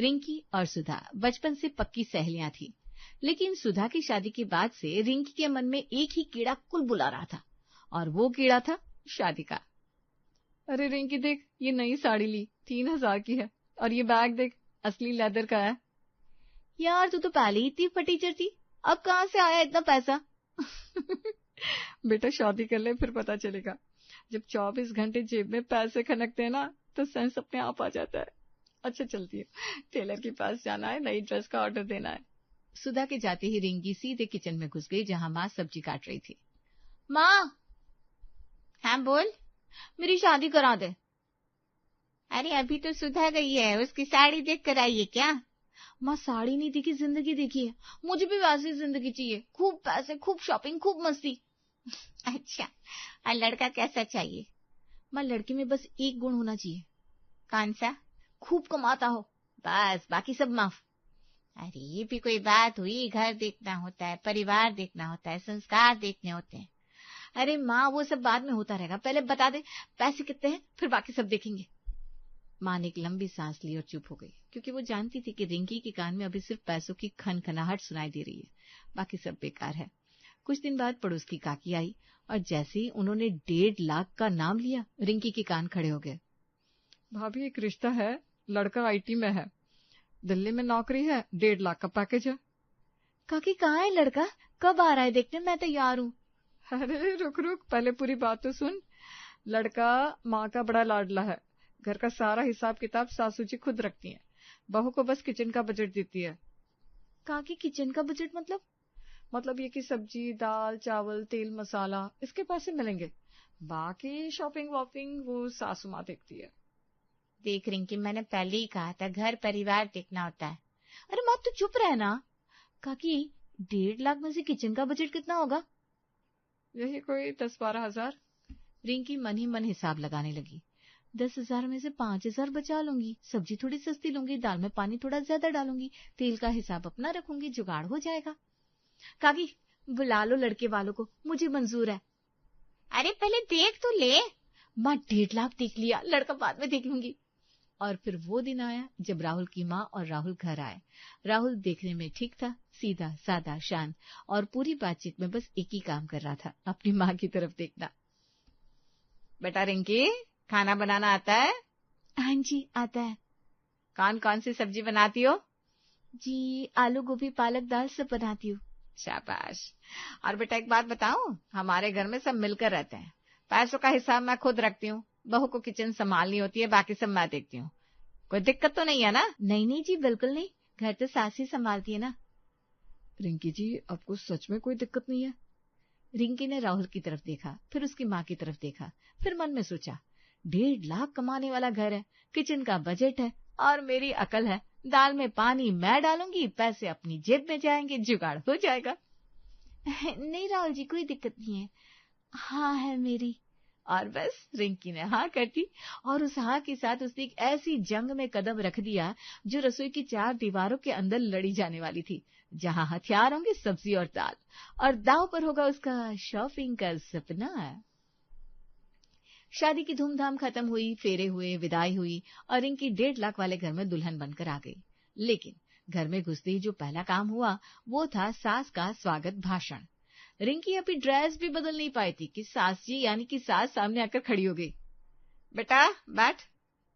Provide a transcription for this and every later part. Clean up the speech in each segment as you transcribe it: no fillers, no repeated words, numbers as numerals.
रिंकी और सुधा बचपन से पक्की सहेलियां थी, लेकिन सुधा की शादी के बाद से रिंकी के मन में एक ही कीड़ा कुल बुला रहा था, और वो कीड़ा था शादी का। अरे रिंकी देख, ये नई साड़ी ली 3,000 की है, और ये बैग देख असली लेदर का है। यार तू तो पहले ही इतनी फटीचर थी, अब कहाँ से आया इतना पैसा? बेटा शादी कर ले फिर पता चलेगा। जब 24 घंटे जेब में पैसे खनकते हैं ना, तो सेंस अपने आप आ जाता है। अच्छा चलती है, टेलर के पास जाना है, नई ड्रेस का ऑर्डर देना है। सुधा के जाते ही रिंकी सीधे किचन में घुस गई, जहां माँ सब्जी काट रही थी। माँ। हाँ बोल। मेरी शादी करा दे। अरे अभी तो सुधा गई है, उसकी साड़ी देख कर आई है क्या? माँ साड़ी नहीं देखी, जिंदगी देखी है। मुझे भी वैसी जिंदगी चाहिए, खूब पैसे, खूब शॉपिंग, खूब मस्ती। अच्छा, और लड़का कैसा चाहिए? माँ लड़के में बस एक गुण होना चाहिए। कौन सा? खूब कमाता हो, बस बाकी सब माफ। अरे ये भी कोई बात हुई? घर देखना होता है, परिवार देखना होता है, संस्कार देखने होते हैं। अरे माँ वो सब बाद में होता रहेगा, पहले बता दे पैसे कितने हैं, फिर बाकी सब देखेंगे। माँ ने एक लंबी सांस ली और चुप हो गई, क्योंकि वो जानती थी कि रिंकी के कान में अभी सिर्फ पैसों की खनखनाहट सुनाई दे रही है, बाकी सब बेकार है। कुछ दिन बाद पड़ोस की काकी आई, और जैसे ही उन्होंने 1.5 लाख का नाम लिया, रिंकी के कान खड़े हो गए। भाभी एक रिश्ता है, लड़का आईटी में है, दिल्ली में नौकरी है, 1.5 लाख का पैकेज है। काकी कहाँ है लड़का, कब आ रहा है देखने, मैं तैयार हूँ। अरे रुक रुक, पहले पूरी बात तो सुन। लड़का माँ का बड़ा लाडला है, घर का सारा हिसाब किताब सासू जी खुद रखती हैं, बहू को बस किचन का बजट देती है। काकी किचन का बजट मतलब ये कि सब्जी, दाल, चावल, तेल, मसाला इसके पैसे मिलेंगे, बाकी शॉपिंग वॉपिंग वो सासू माँ देखती है। देख रिंकी, मैंने पहले ही कहा था घर परिवार देखना होता है। अरे माँ तू चुप रहना। काकी 1.5 लाख में से किचन का बजट कितना होगा? यही कोई 10-12 हजार। रिंकी मन ही मन हिसाब लगाने लगी। 10,000 में से 5,000 बचा लूंगी, सब्जी थोड़ी सस्ती लूंगी, दाल में पानी थोड़ा ज्यादा डालूंगी, तेल का हिसाब अपना रखूंगी, जुगाड़ हो जाएगा। काकी बुला लो लड़के वालों को, मुझे मंजूर है। अरे पहले देख तो ले। माँ 1.5 लाख देख लिया, लड़का बाद में देख लूंगी। और फिर वो दिन आया जब राहुल की माँ और राहुल घर आए। राहुल देखने में ठीक था, सीधा सादा शांत, और पूरी बातचीत में बस एक ही काम कर रहा था, अपनी माँ की तरफ देखना। बेटा रिंकी, खाना बनाना आता है? हाँ जी आता है। कौन कौन सी सब्जी बनाती हो? जी आलू गोभी पालक दाल सब बनाती हूँ। शाबाश। और बेटा एक बात बताऊं, हमारे घर में सब मिलकर रहते हैं, पैसों का हिसाब मैं खुद रखती हूँ, बहू को किचन संभालनी होती है, बाकी सब मैं देखती हूँ। कोई दिक्कत तो नहीं है ना? नहीं नहीं जी बिल्कुल नहीं, घर तो सास ही संभालती है ना। रिंकी जी आपको सच में कोई दिक्कत नहीं है? रिंकी ने राहुल की तरफ देखा, फिर उसकी माँ की तरफ देखा, फिर मन में सोचा 1.5 लाख कमाने वाला घर है, किचन का बजट है, और मेरी अकल है, दाल में पानी मैं डालूंगी, पैसे अपनी जेब में जाएंगे, जुगाड़ हो जाएगा। नहीं राहुल जी कोई दिक्कत नहीं है, हाँ है मेरी। और बस रिंकी ने हाँ कर दी, और उस हाँ के साथ उसने एक ऐसी जंग में कदम रख दिया जो रसोई की 4 दीवारों के अंदर लड़ी जाने वाली थी, जहां हथियार होंगे सब्जी और दाल, और दाव पर होगा उसका शॉपिंग का सपना। शादी की धूमधाम खत्म हुई, फेरे हुए, विदाई हुई, और रिंकी 1.5 लाख वाले घर में दुल्हन बनकर आ गई। लेकिन घर में घुसते ही जो पहला काम हुआ वो था सास का स्वागत भाषण। रिंकी अपनी ड्रेस भी बदल नहीं पाई थी कि सास जी यानी कि सास सामने आकर खड़ी हो गई। बेटा बैठ,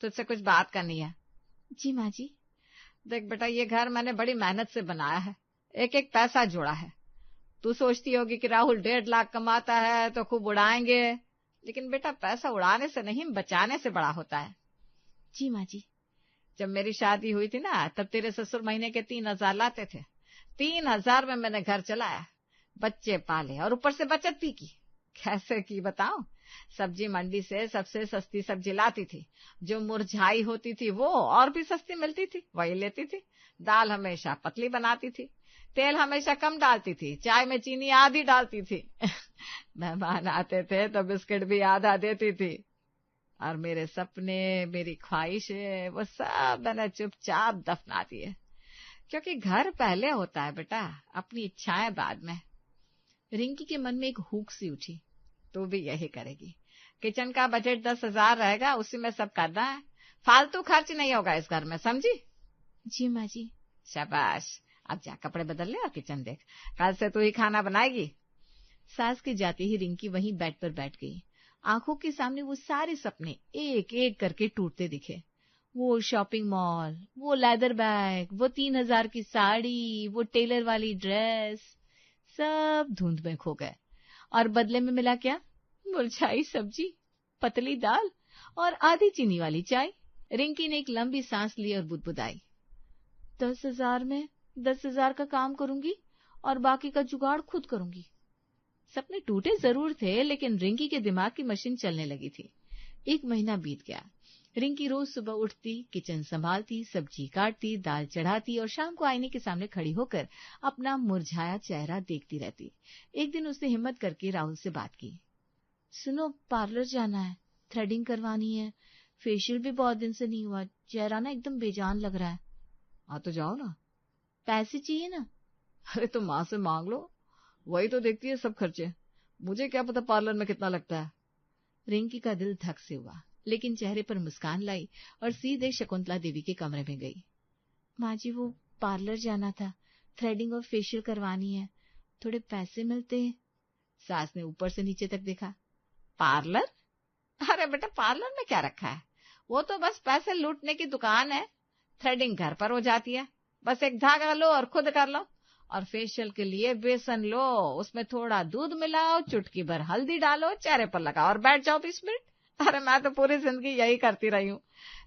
तुझसे कुछ बात करनी है। जी माँ जी। देख बेटा, ये घर मैंने बड़ी मेहनत से बनाया है, एक एक पैसा जोड़ा है। तू सोचती होगी कि राहुल 1.5 लाख कमाता है तो खूब उड़ाएंगे, लेकिन बेटा पैसा उड़ाने से नहीं बचाने से बड़ा होता है। जी माँ जी। जब मेरी शादी हुई थी ना, तब तेरे ससुर महीने के 3,000 लाते थे। 3,000 में मैंने घर चलाया, बच्चे पाले, और ऊपर से बचत भी की। कैसे की बताऊं? सब्जी मंडी से सबसे सस्ती सब्जी लाती थी, जो मुरझाई होती थी वो और भी सस्ती मिलती थी, वही लेती थी। दाल हमेशा पतली बनाती थी, तेल हमेशा कम डालती थी, चाय में चीनी आधी डालती थी। मेहमान आते थे तो बिस्किट भी आधा देती थी, और मेरे सपने, मेरी ख्वाहिशें, वो सब मैंने चुपचाप दफना दिए, क्योंकि घर पहले होता है बेटा, अपनी इच्छाएं बाद में। रिंकी के मन में एक हुक सी उठी, तू भी यही करेगी। किचन का बजट 10,000 रहेगा, उसी में सब करना है, फालतू खर्च नहीं होगा इस घर में, समझी? जी माँ जी। शाबाश, अब जा कपड़े बदल ले और किचन देख, कल से तू ही खाना बनाएगी। सास के जाते ही रिंकी वहीं बेड पर बैठ गई। आंखों के सामने वो सारे सपने एक एक करके टूटते दिखे। वो शॉपिंग मॉल, वो लेदर बैग, वो 3,000 की साड़ी, वो टेलर वाली ड्रेस, सब धुंध में खो गए। और बदले में मिला क्या? मुरझाई सब्जी, पतली दाल और आधी चीनी वाली चाय। रिंकी ने एक लंबी सांस ली और बुदबुदाई, 10,000 में 10,000 का काम करूंगी और बाकी का जुगाड़ खुद करूंगी। सपने टूटे जरूर थे, लेकिन रिंकी के दिमाग की मशीन चलने लगी थी। 1 महीना बीत गया। रिंकी रोज सुबह उठती, किचन संभालती, सब्जी काटती, दाल चढ़ाती और शाम को आईने के सामने खड़ी होकर अपना मुरझाया चेहरा देखती रहती। एक दिन उसने हिम्मत करके राहुल से बात की। सुनो, पार्लर जाना है, थ्रेडिंग करवानी है, फेशियल भी बहुत दिन से नहीं हुआ, चेहरा ना एकदम बेजान लग रहा है। हाँ तो जाओ ना। पैसे चाहिए ना? अरे तो माँ से मांग लो, वही तो देखती है सब खर्चे, मुझे क्या पता पार्लर में कितना लगता है। रिंकी का दिल धक से हुआ, लेकिन चेहरे पर मुस्कान लाई और सीधे शकुंतला देवी के कमरे में गई। माँ जी, वो पार्लर जाना था, थ्रेडिंग और फेशियल करवानी है, थोड़े पैसे मिलते हैं। सास ने ऊपर से नीचे तक देखा। पार्लर? अरे बेटा, पार्लर में क्या रखा है, वो तो बस पैसे लूटने की दुकान है। थ्रेडिंग घर पर हो जाती है, बस एक धागा लो और खुद कर लो। और फेशियल के लिए बेसन लो, उसमें थोड़ा दूध मिलाओ, चुटकी भर हल्दी डालो, चेहरे पर लगाओ और बैठ जाओ 20 मिनट। अरे मैं तो पूरी जिंदगी यही करती रही हूँ,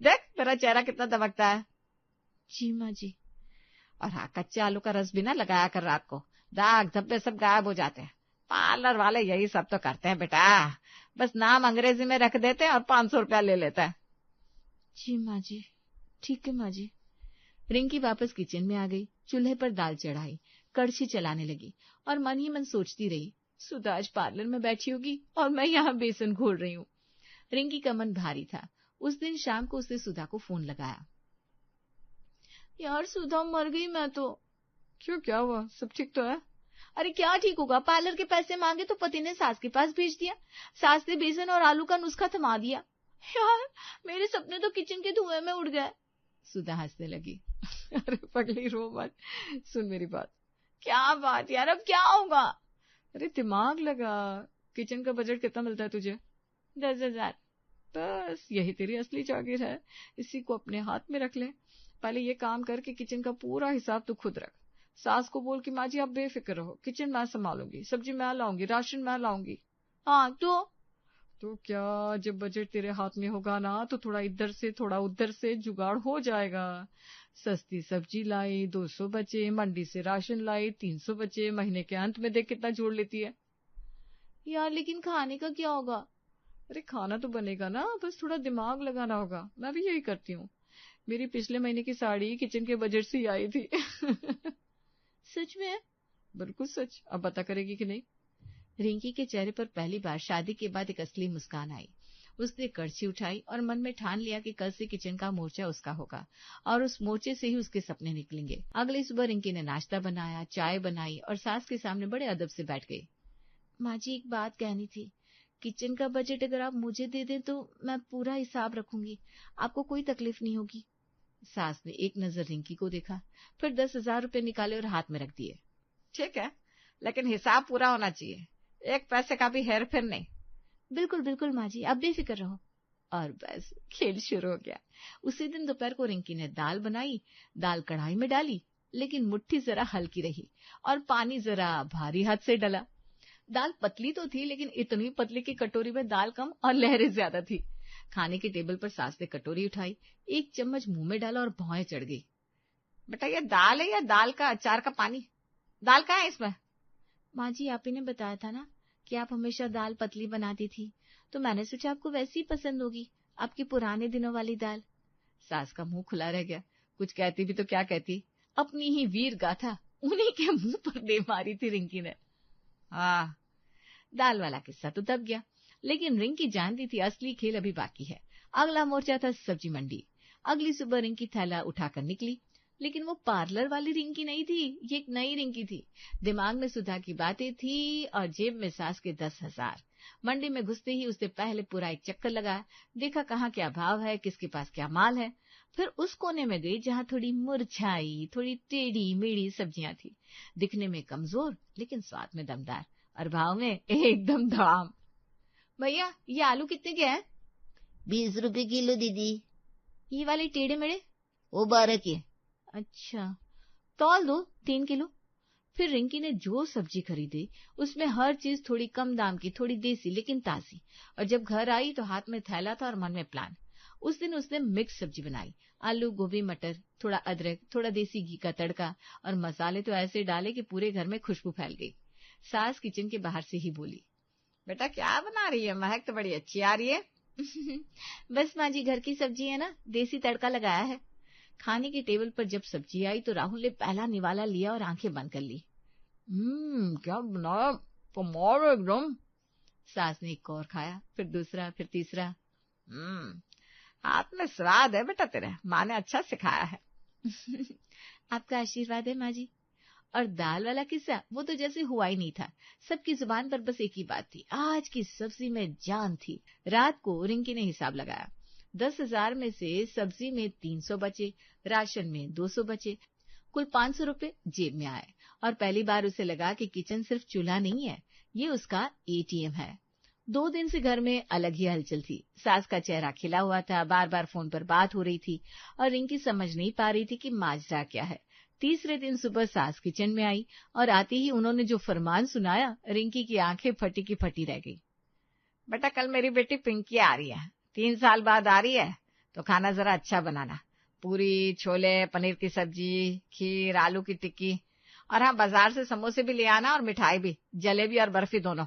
देख मेरा चेहरा कितना दमकता है। जी माँ जी। और हाँ, कच्चे आलू का रस भी ना लगाया कर, रात को दाग धब्बे सब गायब हो जाते हैं। पार्लर वाले यही सब तो करते हैं बेटा, बस नाम अंग्रेजी में रख देते हैं और 500 रुपया ले लेते हैं। जी माँ जी, ठीक है माँ जी। रिंकी वापस किचन में आ गई, चूल्हे पर दाल चढ़ाई, कड़छी चलाने लगी और मन ही मन सोचती रही, सुधा आज पार्लर में बैठी होगी और मैं यहाँ बेसन घोल रही हूँ। रिंकी का मन भारी था। उस दिन शाम को उसने सुधा को फोन लगाया। यार सुधा, मर गई मैं तो। क्यों, क्या हुआ, सब ठीक तो है? अरे क्या ठीक होगा, पार्लर के पैसे मांगे तो पति ने सास के पास भेज दिया, सास ने बेसन और आलू का नुस्खा थमा दिया। यार मेरे सपने तो किचन के धुएं में उड़ गए। सुधा हंसने लगी। अरे पगली रो मत, सुन मेरी बात। क्या बात यार, अब क्या होगा? अरे दिमाग लगा, किचन का बजट कितना मिलता है तुझे? 10,000। बस यही तेरी असली जागीर है, इसी को अपने हाथ में रख ले। पहले ये काम करके किचन का पूरा हिसाब तू खुद रख। सास को बोल कि माँ जी आप बेफिक्र रहो, किचन मैं संभालूंगी, सब्जी मैं लाऊंगी, राशन मैं लाऊंगी। हाँ तो क्या, जब बजट तेरे हाथ में होगा ना, तो थोड़ा इधर से थोड़ा उधर से जुगाड़ हो जाएगा। सस्ती सब्जी लाई, 200 बचे, मंडी से राशन लाई, 300 बचे, महीने के अंत में देख कितना जोड़ लेती है। यार लेकिन खाने का क्या होगा? अरे खाना तो बनेगा ना, बस थोड़ा दिमाग लगाना होगा। मैं भी यही करती हूँ, मेरी पिछले महीने की साड़ी किचन के बजट से ही आई थी। सच में? बिल्कुल सच। अब पता करेगी कि नहीं? रिंकी के चेहरे पर पहली बार शादी के बाद एक असली मुस्कान आई। उसने कड़छी उठाई और मन में ठान लिया कि कल से किचन का मोर्चा उसका होगा और उस मोर्चे से ही उसके सपने निकलेंगे। अगली सुबह रिंकी ने नाश्ता बनाया, चाय बनाई और सास के सामने बड़े अदब से बैठ गई। माँ जी, एक बात कहनी थी, किचन का बजट अगर आप मुझे दे दें तो मैं पूरा हिसाब रखूंगी, आपको कोई तकलीफ नहीं होगी। सास ने एक नजर रिंकी को देखा, फिर 10,000 रुपए निकाले और हाथ में रख दिए। ठीक है, लेकिन हिसाब पूरा होना चाहिए, एक पैसे का भी हेर फेर नहीं। बिल्कुल बिल्कुल माँ जी, आप बेफिक्र रहो। और बस खेल शुरू हो गया। उसी दिन दोपहर को रिंकी ने दाल बनाई, दाल कढ़ाई में डाली, लेकिन मुट्ठी जरा हल्की रही और पानी जरा भारी हाथ से डला। दाल पतली तो थी, लेकिन इतनी पतली की कटोरी में दाल कम और लहरें ज्यादा थी। खाने के टेबल पर सास ने कटोरी उठाई, एक चम्मच मुंह में डाला और भौएं चढ़ गई। बेटा ये दाल है या दाल का अचार का पानी? दाल कहाँ है इसमें? माँ जी, आप ही ने बताया था ना कि आप हमेशा दाल पतली बनाती थी, तो मैंने सोचा आपको वैसी पसंद होगी, आपकी पुराने दिनों वाली दाल। सास का मुंह खुला रह गया, कुछ कहती भी तो क्या कहती, अपनी ही वीर गाथा उन्हीं के मुंह पर दे मारी थी रिंकी ने। हाँ, दाल वाला किस्सा तो दब गया, लेकिन रिंकी जानती थी असली खेल अभी बाकी है। अगला मोर्चा था सब्जी मंडी। अगली सुबह रिंकी थैला उठाकर निकली, लेकिन वो पार्लर वाली रिंकी नहीं थी, ये एक नई रिंकी थी। दिमाग में सुधा की बातें थी और जेब में सास के 10,000। मंडी में घुसते ही उसने पहले पूरा एक चक्कर लगाया, देखा कहाँ क्या भाव है, किसके पास क्या माल है। फिर उस कोने में गई जहाँ थोड़ी मुरझाई, थोड़ी टेढ़ी मेढ़ी सब्जियां थी, दिखने में कमजोर लेकिन स्वाद में दमदार और भाव में एकदम धड़ाम। भैया ये आलू कितने के हैं? 20 रुपए किलो दीदी। ये वाले टेढ़े मेढ़े? वो 12 के। अच्छा, तौल दो 3 किलो। फिर रिंकी ने जो सब्जी खरीदी उसमें हर चीज थोड़ी कम दाम की, थोड़ी देसी लेकिन ताजी। और जब घर आई तो हाथ में थैला था और मन में प्लान। उस दिन उसने मिक्स सब्जी बनाई, आलू, गोभी, मटर, थोड़ा अदरक, थोड़ा देसी घी का तड़का और मसाले तो ऐसे डाले कि पूरे घर में खुशबू फैल गई। सास किचन के बाहर से ही बोली, बेटा क्या बना रही है? महक तो बड़ी अच्छी आ रही है। बस माँ जी, घर की सब्जी है ना, देसी तड़का लगाया है। खाने की टेबल पर जब सब्जी आई तो राहुल ने पहला निवाला लिया और आंखें बंद कर ली। क्या बनाया, कमाल एकदम। सास ने एक और खाया, फिर दूसरा, फिर तीसरा। हाथ में स्वाद है बेटा तेरे, माँ ने अच्छा सिखाया है। आपका आशीर्वाद है माँ जी। और दाल वाला किस्सा वो तो जैसे हुआ ही नहीं था। सबकी जुबान पर बस एक ही बात थी, आज की सब्जी में जान थी। रात को रिंकी ने हिसाब लगाया, 10,000 में से सब्जी में 300 बचे, राशन में 200 बचे, कुल 500 रुपए जेब में आए। और पहली बार उसे लगा कि किचन सिर्फ चूल्हा नहीं है, ये उसका एटीएम है। 2 दिन से घर में अलग ही हलचल थी। सास का चेहरा खिला हुआ था, बार बार फोन पर बात हो रही थी और रिंकी समझ नहीं पा रही थी कि माजरा क्या है। तीसरे दिन सुबह सास किचन में आई और आते ही उन्होंने जो फरमान सुनाया, रिंकी की आंखें फटी की फटी रह गई। बेटा कल मेरी बेटी पिंकी आ रही है, 3 साल बाद आ रही है, तो खाना जरा अच्छा बनाना। पूरी, छोले, पनीर की सब्जी, खीर, आलू की टिक्की, और हाँ बाजार से समोसे भी ले आना और मिठाई भी, जलेबी और बर्फी दोनों।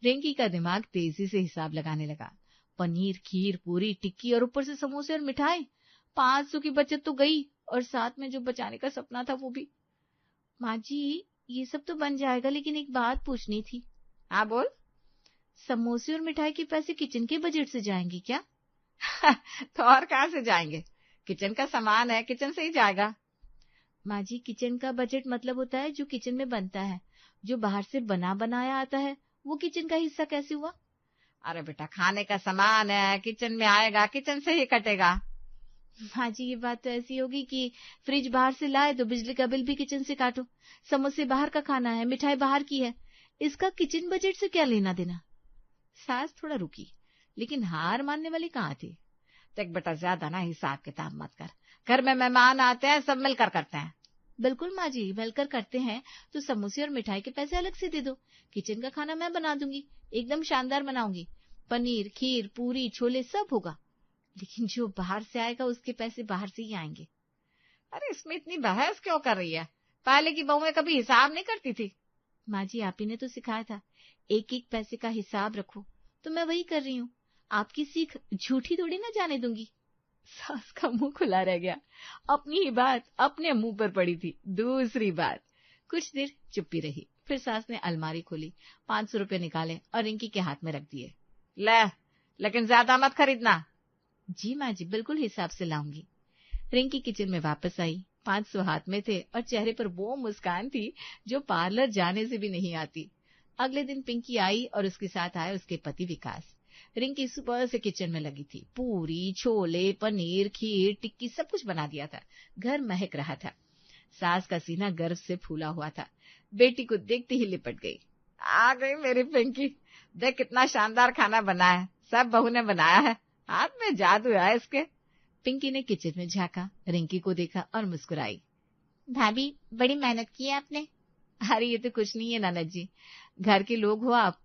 रिंकी का दिमाग तेजी से हिसाब लगाने लगा। पनीर, खीर, पूरी, टिक्की और ऊपर से समोसे और मिठाई, 500 की बचत तो गई और साथ में जो बचाने का सपना था वो भी। माँ जी ये सब तो बन जाएगा, लेकिन एक बात पूछनी थी। हाँ बोल। समोसे और मिठाई के पैसे किचन के बजट से जाएंगे क्या? तो और कहाँ से जाएंगे, किचन का सामान है, किचन से ही जाएगा। माँ जी किचन का बजट मतलब होता है जो किचन में बनता है, जो बाहर से बना बनाया आता है वो किचन का हिस्सा कैसे हुआ? अरे बेटा खाने का सामान है, किचन में आएगा, किचन से ही कटेगा। हाँ जी ये बात तो ऐसी होगी कि फ्रिज बाहर से लाए तो बिजली का बिल भी किचन से काटो, समोसे बाहर का खाना है, मिठाई बाहर की है, इसका किचन बजट से क्या लेना देना? सास थोड़ा रुकी लेकिन हार मानने वाली कहाँ थी। देख बेटा ज्यादा ना हिसाब किताब मत कर, घर में मेहमान आते हैं सब मिलकर करते हैं। बिल्कुल माँ जी, मिलकर करते हैं तो समोसे और मिठाई के पैसे अलग से दे दो, किचन का खाना मैं बना दूंगी, एकदम शानदार बनाऊंगी, पनीर, खीर, पूरी, छोले सब होगा, लेकिन जो बाहर से आएगा उसके पैसे बाहर से ही आएंगे। अरे इसमें इतनी बहस क्यों कर रही है, पहले की बहुएं कभी हिसाब नहीं करती थी। माँ जी आप ही ने तो सिखाया था एक एक पैसे का हिसाब रखो, तो मैं वही कर रही हूँ, आपकी सीख झूठी थोड़ी ना जाने दूंगी। सास का मुंह खुला रह गया, अपनी ही बात अपने मुंह पर पड़ी थी। दूसरी बात। कुछ देर चुप्पी रही, फिर सास ने अलमारी खोली, 500 रुपए निकाले और रिंकी के हाथ में रख दिए। ले, लेकिन ज्यादा मत खरीदना। जी माँ जी बिल्कुल हिसाब से लाऊंगी। रिंकी किचन में वापस आई, 500 हाथ में थे और चेहरे पर वो मुस्कान थी जो पार्लर जाने से भी नहीं आती। अगले दिन पिंकी आई और उसके साथ आए उसके पति विकास। रिंकी सुबह से किचन में लगी थी, पूरी, छोले, पनीर, खीर, टिक्की सब कुछ बना दिया था। घर महक रहा था। सास का सीना गर्व से फूला हुआ था, बेटी को देखते ही लिपट गई। आ गई मेरी पिंकी, देख कितना शानदार खाना बना है, सब बहू ने बनाया है, हाथ में जादू है इसके। पिंकी ने किचन में झांका, रिंकी को देखा और मुस्कुराई। भाभी बड़ी मेहनत की है आपने। अरे ये तो कुछ नहीं है ननद जी, घर के लोग हो आप।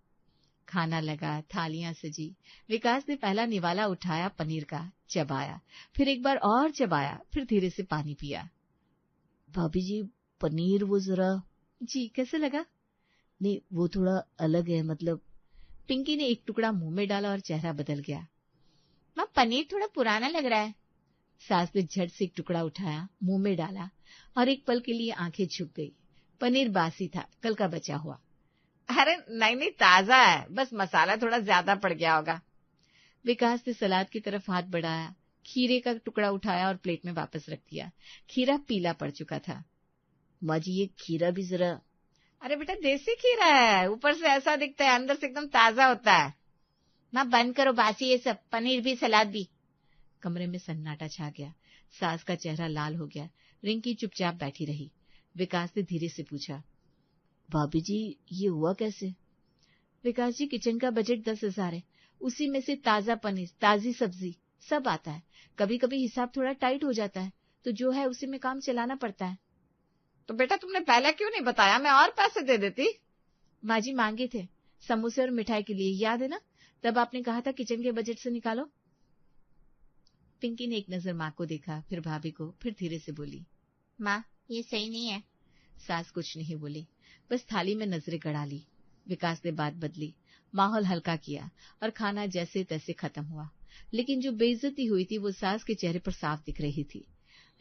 खाना लगा, थालियां सजी। विकास ने पहला निवाला उठाया, पनीर का चबाया, फिर एक बार और चबाया, फिर धीरे से पानी पिया। भाभी जी पनीर वो जरा। जी कैसे लगा? नहीं वो थोड़ा अलग है, मतलब। पिंकी ने एक टुकड़ा मुंह में डाला और चेहरा बदल गया। माँ पनीर थोड़ा पुराना लग रहा है। सास ने झट से एक टुकड़ा उठाया, मुंह में डाला और एक पल के लिए आंखें झुक गई। पनीर बासी था, कल का बचा हुआ। अरे नहीं ताजा है, बस मसाला थोड़ा ज्यादा पड़ गया होगा। विकास ने सलाद की तरफ हाथ बढ़ाया, खीरे का टुकड़ा उठाया और प्लेट में वापस रख दिया। खीरा पीला पड़ चुका था। माँ जी ये खीरा भी जरा। अरे बेटा देसी खीरा है, ऊपर से ऐसा दिखता है, अंदर से एकदम ताजा होता है। माँ बंद करो बासी ये सब, पनीर भी सलाद भी। कमरे में सन्नाटा छा गया। सास का चेहरा लाल हो गया। रिंकी चुपचाप बैठी रही। विकास ने धीरे से पूछा, भाभी जी ये हुआ कैसे? विकास जी, किचन का बजट 10,000 है, उसी में से ताजा पनीर, ताजी सब्जी सब आता है। कभी कभी हिसाब थोड़ा टाइट हो जाता है, तो जो है उसी में काम चलाना पड़ता है। तो बेटा तुमने पहले क्यों नहीं बताया, मैं और पैसे दे देती। माँ जी मांगे थे समोसे और मिठाई के लिए, याद है ना? तब आपने कहा था किचन के बजट से निकालो। पिंकी ने एक नजर माँ को देखा, फिर भाभी को, फिर धीरे से बोली, माँ ये सही नहीं है। सास कुछ नहीं बोली, बस थाली में नजरें गड़ा ली। विकास ने बात बदली, माहौल हल्का किया और खाना जैसे तैसे खत्म हुआ। लेकिन जो बेइज्जती हुई थी वो सास के चेहरे पर साफ दिख रही थी।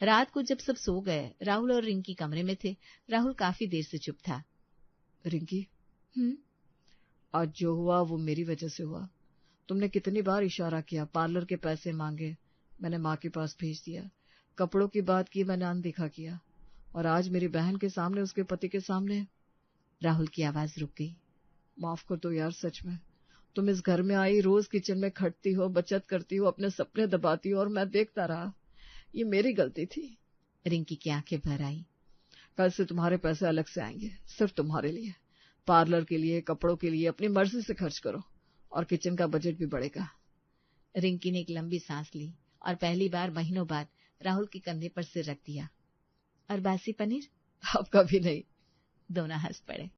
रात को जब सब सो गए, राहुल और रिंकी कमरे में थे। राहुल काफी देर से चुप था। रिंकी, आज जो हुआ वो मेरी वजह से हुआ। तुमने कितनी बार इशारा किया, पार्लर के पैसे मांगे, मैंने माँ के पास भेज दिया। कपड़ों की बात की, मैंने अनदेखा किया। और आज मेरी बहन के सामने, उसके पति के सामने। राहुल की आवाज रुक गई। माफ कर दो यार, सच में। तुम इस घर में आई, रोज किचन में खटती हो, बचत करती हो, अपने सपने दबाती हो और मैं देखता रहा। ये मेरी गलती थी। रिंकी की आंखें भर आई। कल से तुम्हारे पैसे अलग से आएंगे, सिर्फ तुम्हारे लिए। पार्लर के लिए, कपड़ों के लिए अपनी मर्जी से खर्च करो, और किचन का बजट भी बढ़ेगा। रिंकी ने एक लंबी सांस ली और पहली बार महीनों बाद राहुल के कंधे पर सिर रख दिया। और बासी पनीर? अब कभी नहीं। दोनों हंस पड़े।